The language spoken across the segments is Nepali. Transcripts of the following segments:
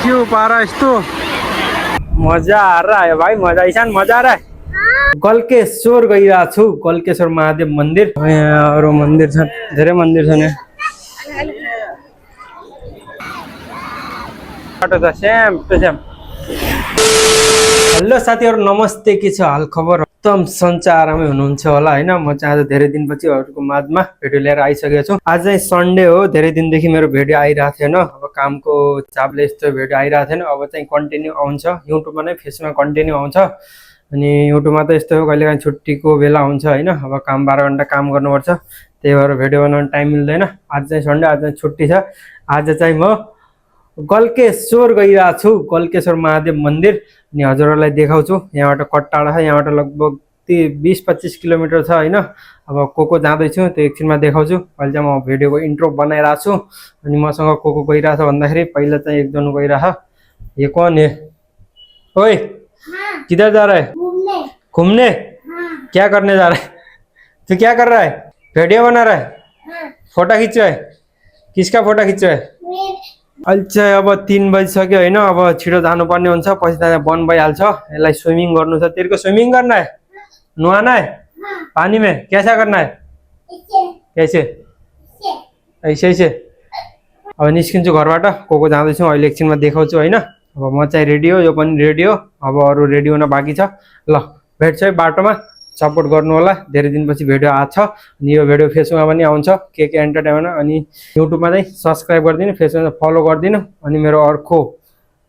क्यों पारा इस्तो मजा आ रहा है भाई, मजा ईशान मजा आ रहा है। गल्केश्वर गइरा छु, गल्केश्वर महादेव मंदिर। यहाँ अरू मंदिर छन्, धेरै मंदिर छन् यहाँ। बाटो त सेम टु सेम। हेलो साथीहरु नमस्ते, के छ हाल खबर? एकदम सन्चै आरामै हुनुहुन्छ होला हैन। म चाहिँ आज धेरै दिनपछि हजुरको माझमा भिडियो लिएर आइसकेको छु। आज चाहिँ सन्डे हो, धेरै दिनदेखि मेरो भिडियो आइरहेको थिएन। अब कामको चापले यस्तो भिडियो आइरहेको थिएन। अब चाहिँ कन्टिन्यू आउँछ, युट्युबमा नै फेसमा कन्टिन्यू आउँछ। अनि युट्युबमा त यस्तो हो, कहिलेकाहीँ छुट्टीको बेला हुन्छ हैन। अब काम 12 घण्टा काम गर्नुपर्छ, त्यही भएर भिडियो बनाउन टाइम मिल्दैन। आज चाहिँ सन्डे, आज चाहिँ छुट्टी छ। आज चाहिँ म गल्केश्वर गइरहेको छु, गल्केश्वर महादेव मन्दिर। अनि हजुरहरूलाई देखाउँछु। यहाँबाट कट्टाडा छ, यहाँबाट लगभग 20-25 किलोमिटर छ हैन। अब को जाँदैछु त्यो एकछिनमा देखाउँछु। अहिले चाहिँ म भिडियोको इन्ट्रो बनाइरहेको छु। अनि मसँग को गइरहेछ भन्दाखेरि पहिला चाहिँ एकजना गइरहेछ। ये कौन है? ओए किधर जा रहा है? घूमने। क्या करने जा रहा है? तू क्या कर रहा है? वीडियो बना रहा है? फोटो खींच रहा है? किसका फोटो खींच रहा है? अहिले चाहिँ अब 3 बजिसक्यो हैन। अब छिटो जानुपर्ने हुन्छ, पछि त बन भइहाल्छ। यसलाई स्विमिङ गर्नु छ। तेरो को स्विमिङ करना है? नुहाना है? पानी में कैसा करना है? कैसे? ऐसे ऐसे। अब निस्किन्छु घरबाट। को जाँदैछु अहिले एकछिनमा देखाउँछु हैन। अब म चाहिँ रेडी हो, यो पनि रेडी हो। अब अरू रेडी हुन बाँकी छ। ल भेट्छ है बाटोमा। सपोर्ट गर्नु होला, धेरै दिनपछि भिडियो आछ। अनि यो भिडियो फेसबुकमा पनि आउँछ, के एन्टरटेनमेन्ट। अनि युट्युबमा चाहिँ सब्स्क्राइब गरिदिनु, फेसबुकमा फलो गरिदिनु। अनि मेरो अर्को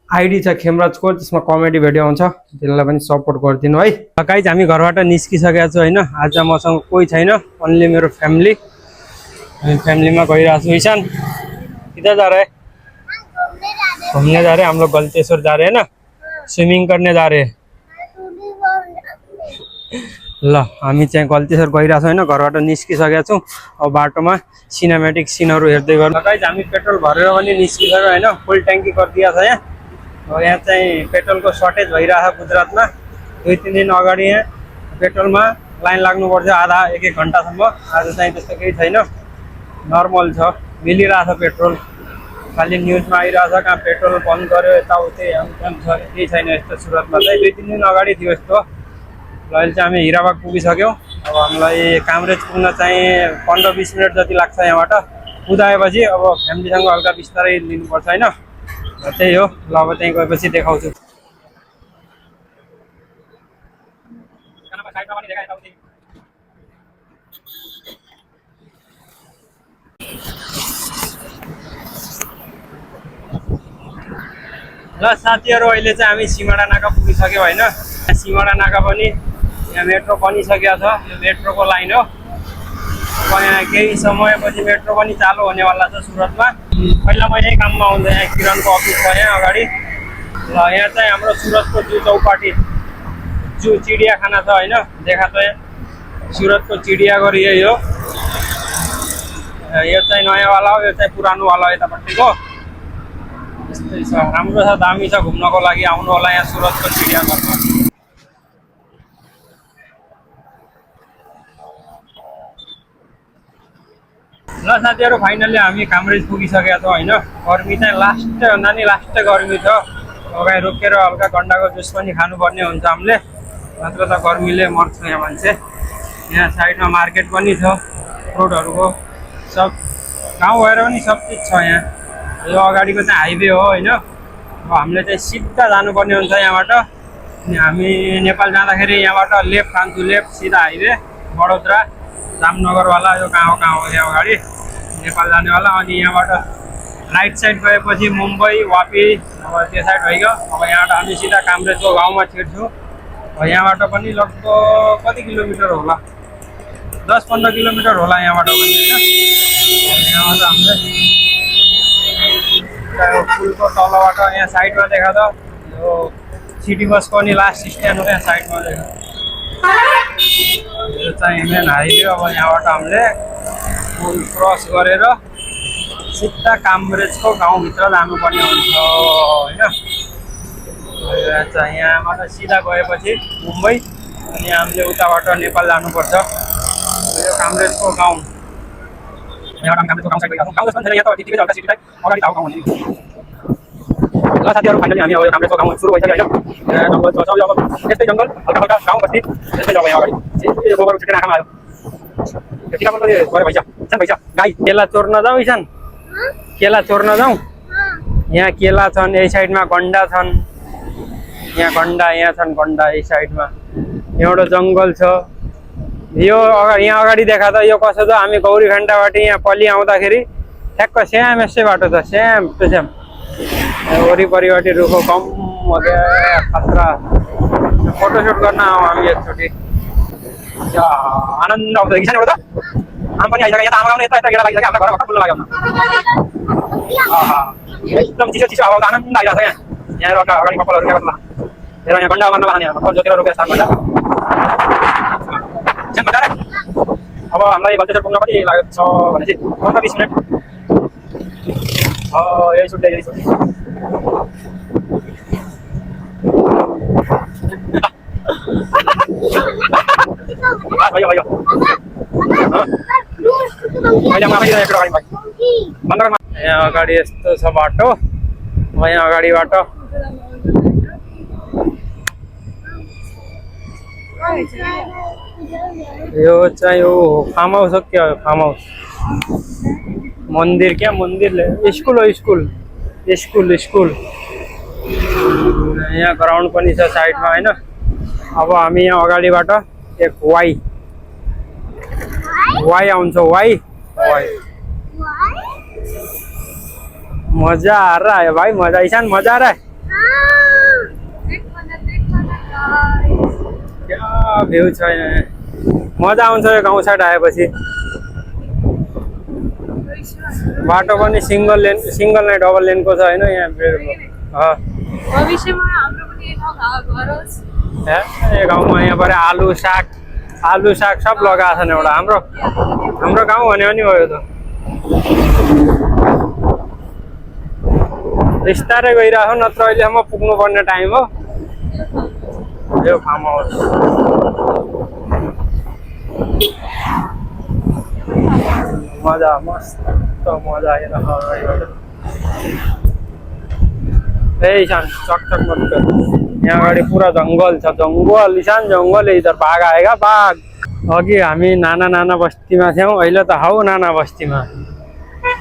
आइडी छ खेमराजको, त्यसमा कमेडी भिडियो आउँछ, त्यसलाई पनि सपोर्ट गरिदिनु है। गाइज हामी घरबाट निस्किसकेको छु हैन। आज मसँग कोही छैन, ओन्ली मेरो फ्यामिली। हामी फ्यामिलीमा गइरहेको छु। ईशान किधर जा रहा है? घूमने जा रहे हैं हम लोग, गल्केश्वर जा रहे हैं ना, स्विमिंग करने जा रहे हैं। ल हामी चाहिँ गल्केश्वर गइरहेको छौँ हैन। घरबाट निस्किसकेको छौँ। अब बाटोमा सिनेमेटिक सिनहरू हेर्दै गर्नु। गाइज हामी पेट्रोल भरेर पनि निस्किसक्यो हैन। फुल ट्याङ्की गरिदिएको छ यहाँ। अब यहाँ चाहिँ पेट्रोलको सर्टेज भइरहेछ गुजरातमा। 2-3 दिन अगाडि यहाँ पेट्रोलमा लाइन लाग्नुपर्छ आधा 1-1 घन्टासम्म। आज चाहिँ त्यस्तो केही छैन, नर्मल छ, मिलिरहेछ पेट्रोल। खालि न्युजमा आइरहेछ कहाँ पेट्रोल बन्द गर्यो यताउति हेमतेम छ, केही छैन यस्तो। सुरतमा चाहिँ 2-3 दिन अगाडि थियो यस्तो। र अहिले चाहिँ हामी हिराबाग पुगिसक्यौँ। अब हामीलाई कामरेज पुग्न चाहिँ 15-20 मिनट जति लाग्छ यहाँबाट। कुदाएपछि अब फ्यामिलीसँग हल्का बिस्तारै लिनुपर्छ होइन। त्यही हो। ल अब त्यहीँ गएपछि देखाउँछु। ल साथीहरू अहिले चाहिँ हामी सिमाडा नाका पुगिसक्यौँ होइन। सिमाडा नाका पनि यहाँ मेट्रो बनिसकेको छ, यो मेट्रोको लाइन हो। अब यहाँ केही समयपछि मेट्रो पनि चालु हुनेवाला छ सुरतमा। पहिला मैले काममा आउँदा यहाँ किरणको अफिस छ यहाँ अगाडि। ल यहाँ चाहिँ हाम्रो सुरतको जू चौपाटी, जू चिडियाखाना छ होइन। देखा त यहाँ सुरतको चिडियाघर यही हो। यो चाहिँ नयाँवाला हो, यो चाहिँ पुरानोवाला हो यतापट्टिको। यस्तै छ, राम्रो छ, दामी छ, घुम्नको लागि आउनु होला यहाँ सुरतको चिडियाघरमा। ल साथीहरू फाइनली हामी कामरेज पुगिसकेका छौँ होइन। गर्मी चाहिँ लास्टै भन्दा नि लास्टै गर्मी छ। अगाडि रोकेर हल्का गन्डाको जुस पनि खानुपर्ने हुन्छ हामीले, नत्र त गर्मीले मर्छ यहाँ मान्छे। यहाँ साइडमा मार्केट पनि छ फ्रुटहरूको, सब गाउँ भएर पनि सब चिज छ यहाँ। यो अगाडिको चाहिँ हाइवे हो होइन। अब हामीले चाहिँ सिधा जानुपर्ने हुन्छ यहाँबाट। अनि हामी नेपाल जाँदाखेरि यहाँबाट लेफ्ट खान्छु, लेफ्ट सिधा हाइवे बडोदरा जामनगरवाला। यो कहाँ हो यहाँ अगाडि नेपाल जानेवाला। अनि यहाँबाट राइट साइड गएपछि मुम्बई वापी, अब त्यो साइड भइगयो। अब यहाँबाट हामी सिधा कामरेजको गाउँमा छिर्छौँ। यहाँबाट पनि लगभग कति किलोमिटर होला, 10-15 किलोमिटर होला यहाँबाट पनि होइन। यहाँबाट हामीले पुलको तलबाट यहाँ साइडमा देखा त यो सिटी बसको नि लास्ट स्ट्यान्ड हो यहाँ साइडमा देखा। यो चाहिँ मेन हाइवे। अब यहाँबाट हामीले पुल क्रस गरेर सिधा कामरेजको गाउँभित्र जानुपर्ने हुन्छ होइन। यहाँबाट सिधा गएपछि मुम्बई, अनि हामीले उताबाट नेपाल जानुपर्छ। यो कामरेजको गाउँ, यहाँबाट कामरेजको गाउँ साइड गइरहेको छौँ। गाउँ जस्तो छैन यहाँ त, ठिकै छ, हल्का सिटी टाइप। अगाडि त गाउँ भन्ने। ल ल साथीहरु फाइनली हामी अब यो हाम्रो गाउँ सुरु भइसक्यो हैन जंगल छ सब अब यस्तै जंगल हल्का हल्का गाउँ बस्ती यस्तै जब यहाँ अगाडि यो गोबर छिटेर आँखामा आयो यतिका पनि गरे भइछ ईशान भइछ गाई केला चोर्न जाऊ ईशान केला चोर्न जाऊ यहाँ केला छन् यही साइडमा गण्डा छन् यहाँ गण्डा यहाँ छन् गण्डा यही साइडमा एउटा जंगल छ यो यहाँ अगाडि देखा त यो कसो छ हामी गौरी घण्टाबाट यहाँ पल्ली आउँदाखेरि ठ्याक्क सेम यस्तै बाटो छ सेम टु सेम वरिपरिबाट रुखो कम खतरा फोटोसुट गर्न आऊ हामी एकचोटि आनन्द आउँछ कि छैन त आम पनि आइसक्यो यहाँ त आमा गाउँ यता यता गेडा लागिसक्यो हाम्रो घर भर्खर फुल्न लाग्यो एकदम चिसो चिसो हावा आनन्द आइरहेको छ यहाँ यहाँ अगाडि कपालहरू क्या कतला हेर यहाँ गण्डा गर्न लाग्ने कपाल जोतेर रोकेर स्थान भन्छ अब हामीलाई गल्तेश्वर पुग्न कति लाग्यो छ भने चाहिँ 15-20 मिनट यही छुट्टै यही छुट्टै भयो भयो यहाँ अगाडि यस्तो छ बाटो यहाँ अगाडिबाट यो चाहिँ हो फार्म हाउस हो क्या फार्म हाउस मन्दिर क्या मन्दिर स्कुल हो स्कुल स्कुल स्कुल यहाँ ग्राउन्ड पनि छ साइडमा हैन अब हामी यहाँ अगाडिबाट एक वाई आउँछ वाई मजा आ रहा है भाई मजा ईशान मजा आ रहा है क्या भ्यू छ यहाँ मजा आउँछ यो गाउँ साइड आएपछि बाटो पनि सिंगल नै डबल लेनको छ हैन यहाँ भविष्यमा हाम्रो पनि घर होस् यो गाउँमा यहाँ पर आलु साग सब लगाएको छन् एउटा हाम्रो गाउँ भन्यो नि हो यो त बिस्तारै गइरहेको नत्र अहिलेसम्म पुग्नुपर्ने टाइम हो यो फार्म हाउस मजा मस्त मजा आइरहेको ईशान चकचक मत कर यहाँ अगाडि पुरा जंगल छ जंगल ईशान जंगल इधर बाघ आएगा बाघ अघि हामी नाना बस्तीमा थियौँ अहिले त हौ नाना बस्तीमा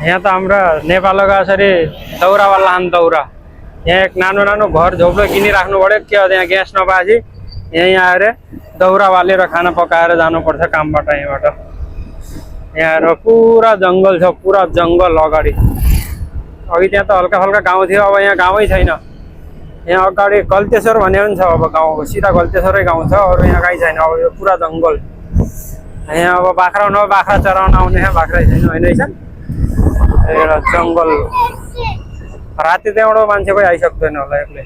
यहाँ त हाम्रा नेपालको यसरी दाउरावाला हान दाउरा यहाँ एक नानो घर झोप्लो किनिराख्नु पर्यो के यहाँ ग्यास नपाएपछि यहीँ आएर दाउरा बालेर खाना पकाएर जानुपर्छ कामबाट यहाँबाट यहाँ आएर पुरा जंगल छ पुरा जंगल अगाडि अघि त्यहाँ त हल्का हल्का गाउँ थियो अब यहाँ गाउँै छैन यहाँ अगाडि गल्तेश्वर भन्ने पनि छ अब गाउँको सिधा गल्तेश्वरै गाउँ छ अरू यहाँ कहीँ छैन अब यो पुरा जंगल यहाँ अब बाख्रा न बाख्रा चराउन आउने बाख्रै छैन होइन है एउटा जंगल राति त्यहाँबाट मान्छे कोही आइसक्दैन होला एक्लै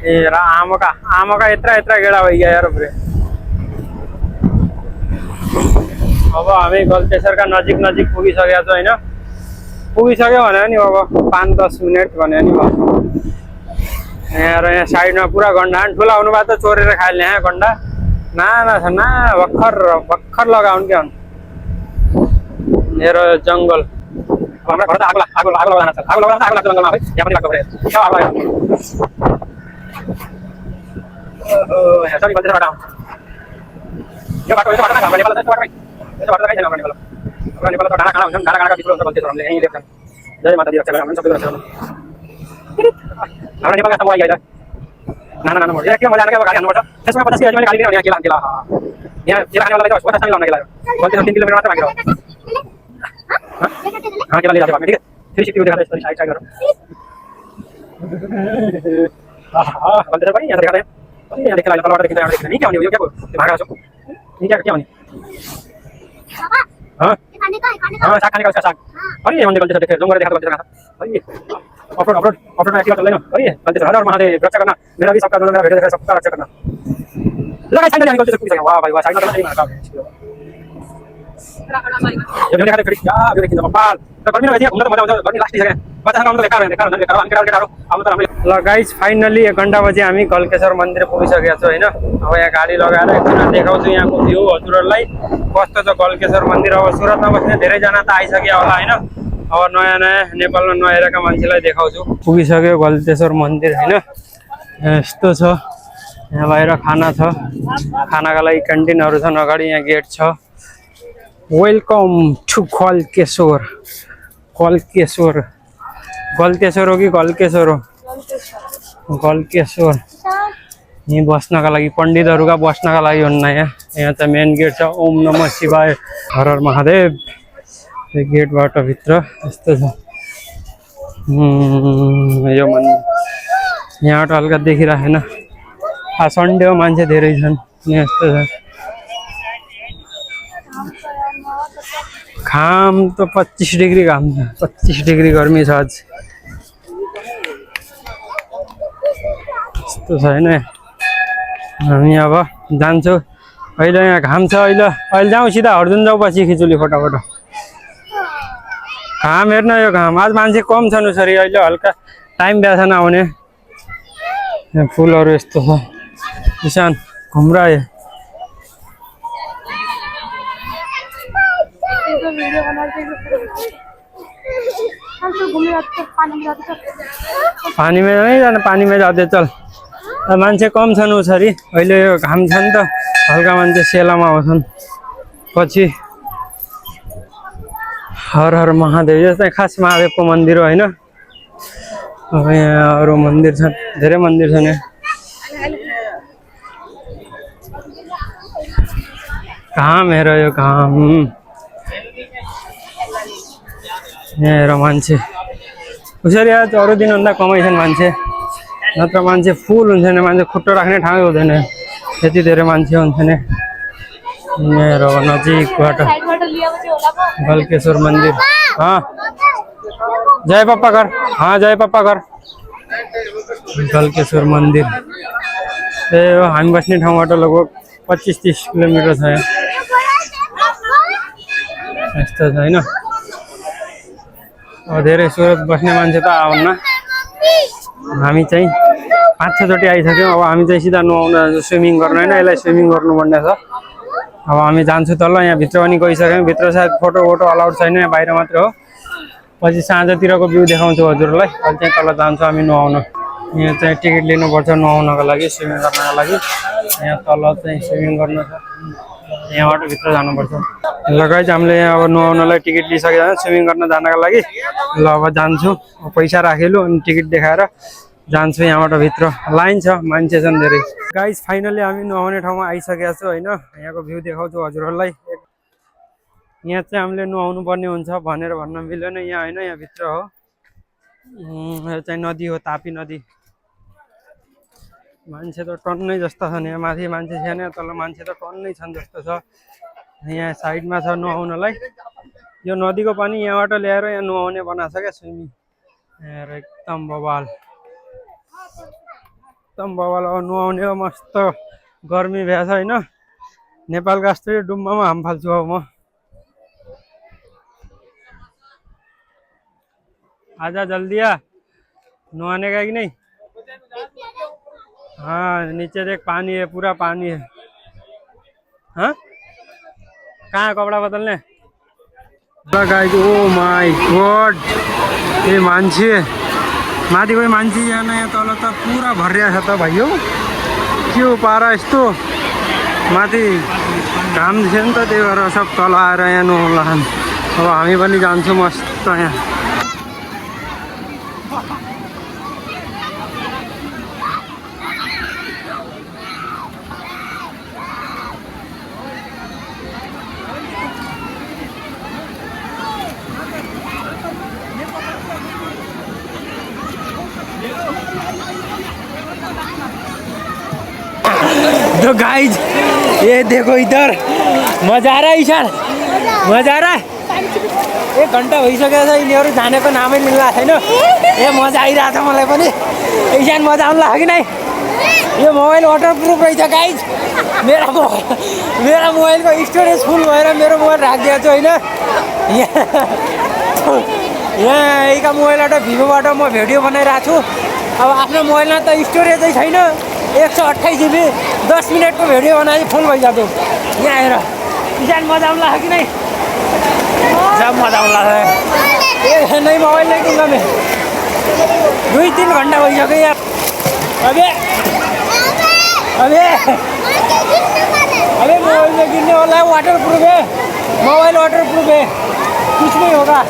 ए र आमाका यत्रा गेडा भइगयो यार पुरै अब हामी गल्तेश्वरका नजिक पुगिसकेका छौँ होइन पुगिसक्यो भने नि अब 5-10 मिनट भने नि यहाँ साइडमा पुरा गण्डा ठुला हुनुभयो त चोरेर खाइले यहाँ गण्डा नाना छ ना भर्खर लगाउनु क्या मेरो जंगल हाम्रो घर त आगो लगाउन छ आगो लाग्छ जंगलमा है यहाँ पनि लाग्छ पुरै क्या आगो लाग्यो यहाँ सबै गल्तेश्वरबाट आउँछ यो बाटो ना हाम्रो नेपाल त यसो बाटो कहीँ छैन हाम्रो नेपाल त डाँडा हुन्छ डाँडा बिचमा हुन्छ गल्तेश्वरले यहीँ लेख्छन् जय माता दी रक्षा गरे हामी सबै रक्षा गर्नु हाम्रो नेपालका सब आइगयो नाना मोड यहाँ के मजा आयो क्या गाडी हान्नुपर्छ त्यसमा 50 केजी मैले गाडी लिएर यहाँ केला यहाँ केला खानेवाला चाहिँ 50 लाउन केला गल्तेश्वर 3 किलोमिटर मात्र बाँकी रह्यो केला लिएर जाऊ ठीक है 360 देखाउँदै यसरी साइड गरौँ गल्तेश्वर पनि यहाँ देखाउँदै अनि यहाँ देखेला तलबाट देखिन्छ यहाँ देखिन्छ नि के आउने यो क्या भागा छ नि क्या आउने साग खाने का उसका साग अरे मंदिर गल्तेश्वर देखे जंगल देखा गल्तेश्वर अरे ऑफरोड एक्टिवा चल लेना अरे गल्तेश्वर हर और महादेव रक्षा करना मेरा भी सबका मेरा भेड़ सबका रक्षा करना लगा साइड में गल्तेश्वर पूछ वाह भाई वाह साइड में नहीं मारता ये देखा खड़ी क्या ये देखिन कपाल त गर्मी नभए घुम्न त मजा आउँछ गर्मी लास्ट है बच्चा हम बेकार आउनु त हामीले ल गाइस फाइनली 1 घण्टा पछि हामी गल्तेश्वर मन्दिर पुगिसकेका छौं हैन अब यहाँ गाडी लगाएर एकजना देखाउँछु यहाँको भ्यू हजुरहरुलाई कस्तो छ गल्तेश्वर मन्दिर अब सुरतमा बस्ने धेरै जना त आइसक्यो होला हैन अब नयाँ नयाँ नेपालमा नहेरेका मान्छेलाई देखाउँछु। पुगिसक्यो गलतेश्वर मन्दिर होइन, यस्तो छ। यहाँ बाहिर खाना छ, खानाका लागि क्यान्टिनहरू छन्, अगाडि यहाँ गेट छ। Welcome to Galkeshwar. गलकेश्वर गलतेश्वर हो कि गलकेश्वर हो? गलकेश्वर। यहीँ बस्नका लागि पण्डितहरूका बस्नका लागि हुन्न। यहाँ चाहिँ मेन गेट छ। ओम नमः शिवाय, हर हर महादेव। यो गेटबाट भित्र यस्तो छ। यो मन्दिर यहाँबाट हल्का देखिरहेन। सन्डे हो, मान्छे धेरै छन्। यस्तो छ। घाम त 25 डिग्री घाम छ, 25 डिग्री गर्मी छ आज। यस्तो छ होइन। हामी अब जान्छौँ। अहिले यहाँ घाम छ। अहिले जाउँ सिधा हर्जुन जाउँ, पछि खिचुली फटाफट। घाम हेर्न, यो घाम। आज मान्छे कम छन् उसरी, अहिले हल्का टाइम भ्याएको छैन आउने। यहाँ फुलहरू यस्तो छ। किसान घुम्राए। पानी में नहीं जाना, पानी में जाते चल। मान्छे कम छन् उसरी, अहिले यो घाम छ नि त, हल्का मान्छे सेलामा आउँछन्। पछि हर हर महादेव। यो चाहिँ खास महादेवको मन्दिर हो होइन। अब यहाँ अरू मन्दिर छन्, धेरै मन्दिर छन् यहाँ। घाम हेर, यो घाम। यहाँ हेर मान्छे उसरी आज अरू दिनभन्दा कमै छन् मान्छे, नत्र मान्छे फुल हुन्छ नि। मान्छे खुट्टो राख्ने ठाउँ हुँदैन, यति धेरै मान्छे हुन्छन्। यहाँ हेर नजिकबाट गलकेश्वर मन्दिर। जय पप्पा घर। जय पप्पा घर। गलकेश्वर मन्दिर। ए हामी बस्ने ठाउँबाट लगभग 25-30 किलोमिटर छ यहाँ। यस्तो छ होइन। धेरै सुरत बस्ने मान्छे त आउन्न। हामी चाहिँ 5-6 चोटि आइसक्यौँ। अब हामी चाहिँ सिधा नुहाउन जान्छौँ, स्विमिङ गर्नु होइन। यसलाई स्विमिङ गर्नुपर्ने छ। अब हामी जान्छौँ तल। यहाँ भित्र पनि गइसक्यौँ। भित्र सायद फोटो अलाउड छैन, यहाँ बाहिर मात्र हो। पछि साँझतिरको भ्यू देखाउँछु हजुरलाई। अहिले चाहिँ तल जान्छौँ हामी नुहाउन। यहाँ चाहिँ टिकट लिनुपर्छ नुहाउनको लागि, स्विमिङ गर्नको लागि। यहाँ तल चाहिँ स्विमिङ गर्नु छ, यहाँबाट भित्र जानुपर्छ। ल गाइस, हामीले यहाँ अब नुहाउनलाई टिकट लिइसकेका छौँ, स्विमिङ गर्न जानको लागि। ल अब जान्छु, पैसा राखेलु अनि टिकट देखाएर जान्छु यहाँबाट भित्र। लाइन छ, मान्छे छन् धेरै। गाइस फाइनली हामी नुहाउने ठाउँमा आइसकेका छौँ होइन। यहाँको भ्यू देखाउँछु हजुरहरूलाई। यहाँ चाहिँ हामीले नुहाउनु पर्ने हुन्छ भनेर भन्न मिलेन यहाँ होइन, यहाँ भित्र हो। यो चाहिँ नदी हो, तापी नदी। मान्छे त टन्नै जस्ता छन् यहाँ। माथि मान्छे छैन, तल मान्छे त टन्नै छन् जस्तो छ। यहाँ साइडमा छ नुहाउनलाई। यो नदीको पानी यहाँबाट ल्याएर यहाँ नुहाउने बनाएको छ क्या, स्विमिङ। एकदम बवाल, एकदम बवाल। अब नुहाउने हो, मस्त गर्मी भ्याएको छ होइन। नेपालको जस्तो यो डुम्बामा हाम फाल्छु अब म। आजा जल्दी आ, नहाने का कि नहीं? हाँ नीचे देख, पानी है, पूरा पानी है। हाँ कहाँ कपड़ा बदलने? गाइस, ओ माय गॉड, ये मान्छे माथि कोही मान्छे यहाँ यहाँ तल त पुरा भरिया छ त भाइयो। के हो पारा यस्तो? माथि घाम थियो नि त, त्यही भएर सब तल आएर यहाँ नुहाउला। अब हामी पनि जान्छौँ मस्त यहाँ। तो गाइज ये देखो इधर, मजा आ रहा है ईशान, मजा आ रहा है। 1 घन्टा भइसकेको छ, यिनीहरू जानेको नामै मिल्ला छैन। ए मजा आइरहेको छ मलाई पनि। ईशान मजा आउनु लाग्यो कि नै? यो मोबाइल वाटरप्रुफ रहेछ गाइज। मेरो मोबाइलको स्टोरेज फुल भएर मेरो मोबाइल राखिदिएको छु होइन। यहाँ यहीका मोबाइलबाट भिभोबाट म भिडियो बनाइरहेको छु। अब आफ्नो मोबाइलमा त स्टोरेजै छैन। 128 GB 10 मिनटको भिडियो बनाए फुल भइजान्छ। यहाँ हेर ईशान, मजा आउनु लाग्यो कि नै? जब मजा आउनु लाग्यो। ए नहीं मोबाइल नहीं दूंगा मैं 2-3 घंटा हो गया यार अबे अबे अबे मोबाइल में गिरने वाला है वाटर प्रूफ है मोबाइल वाटर प्रूफ है कुछ नहीं होगा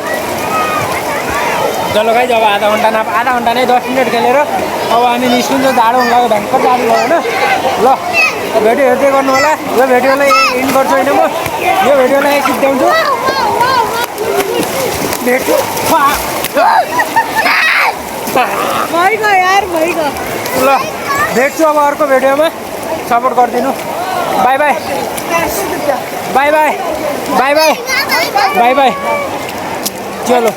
चलो भाइ अब आधा घन्टा नहीं 10 मिनट खेलेर अब हामी निस्किन्छौँ जाडो हुन लाग्यो भयङ्कर जाडो भयो होइन ल भिडियो हेर्दै गर्नु होला यो भिडियोलाई इन्ड गर्छु होइन म यो भिडियोलाई सिद्ध्याउँछु भेट्छु भइगयो यार भइगयो ल भेट्छु अब अर्को भिडियोमा सपोर्ट गरिदिनु by by by by by by by by चलो